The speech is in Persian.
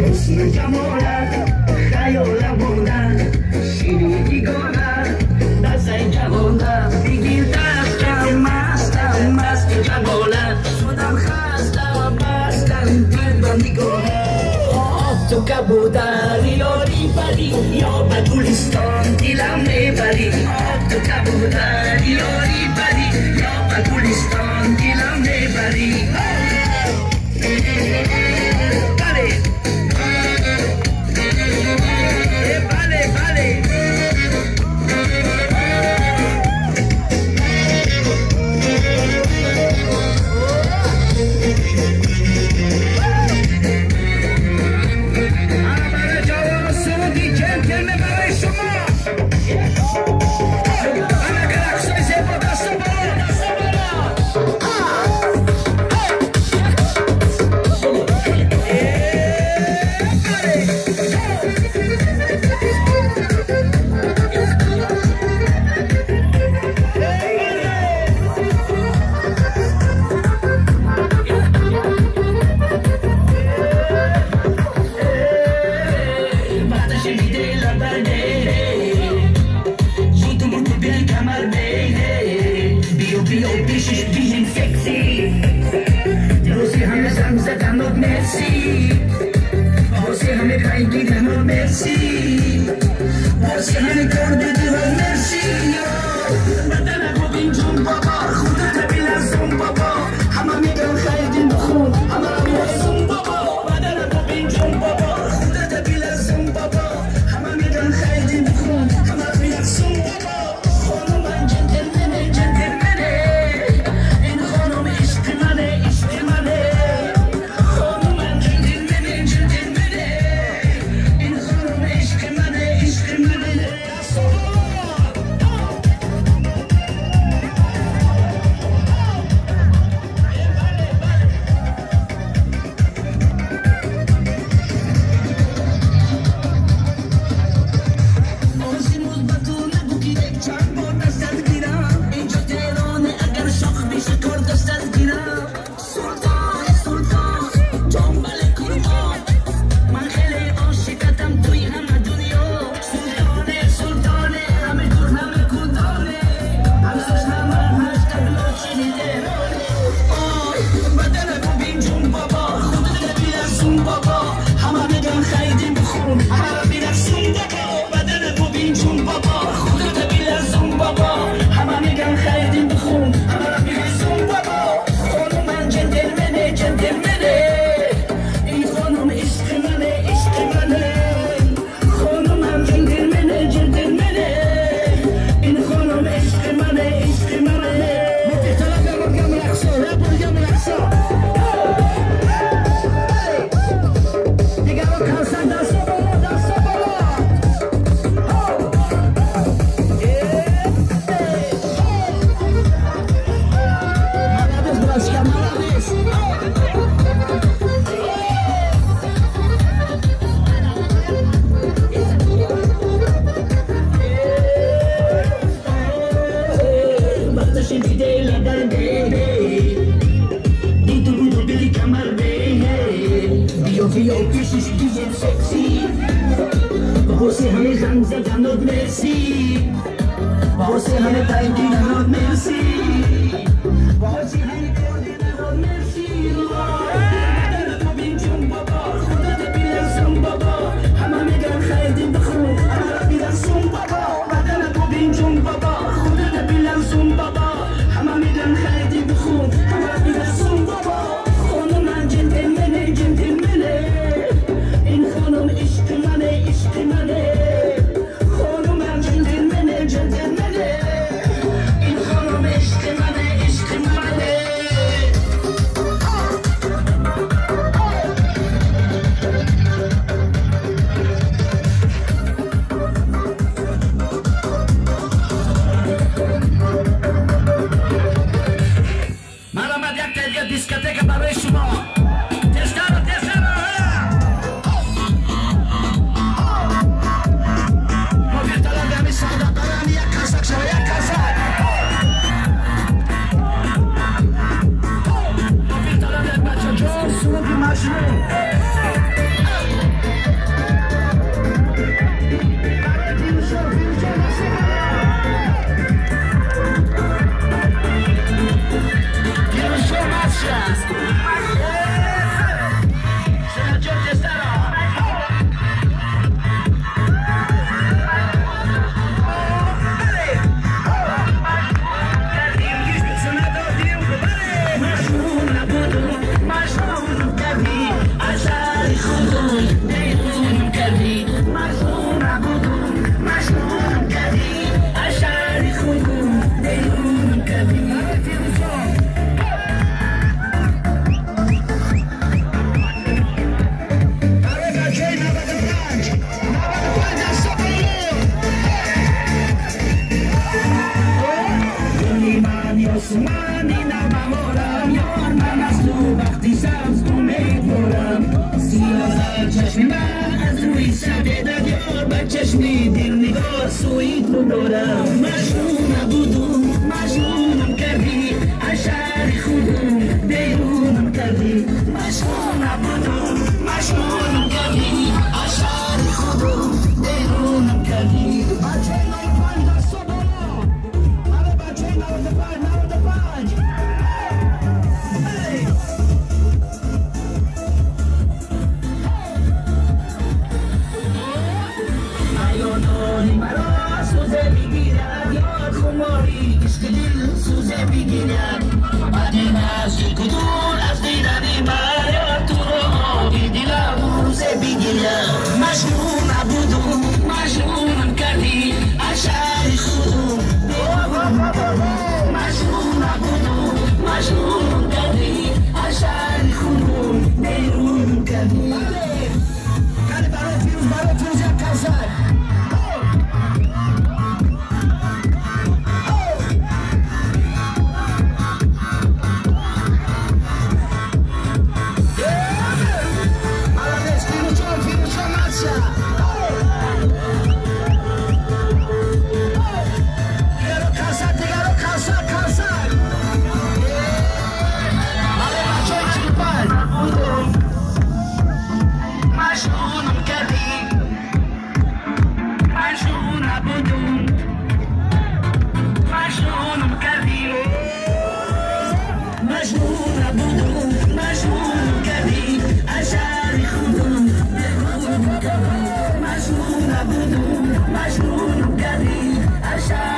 حسن جمالت خیالم بودن شیرینی گلت دست جوانت بگیر دستم مستم مست جوالت شدم خستم بستم دل با نگاهت تو کبودر یاری بری یا به گلستان دلم میبری تو کبودر یاری بری یا به گلستان دلم میبری این خانم عشق منه چشم من از روی سبد دیار به چشم دل نگاه سوی تو دارم مجنون نبودم مجنونم کردی اشعار خودم بیرونم کردی مجنون نبودم مجنونم کردی اشعار خودم بیرونم کردی بچه نای پنج دست و بالا همه بچه نای پنج مرا سوزه بگیرد یاد خماری عشق دل سوزه بگیرد بعد نزدیک دور از دیدن مرا تو رو آبی دلم روزه بگیرد مجنون نبودم مجنونم کردی اشعار خودم مجنون نبودم مجنونم کردی اشعار خودم بیرون کردی کاری برای فیروز یک کسر مجنون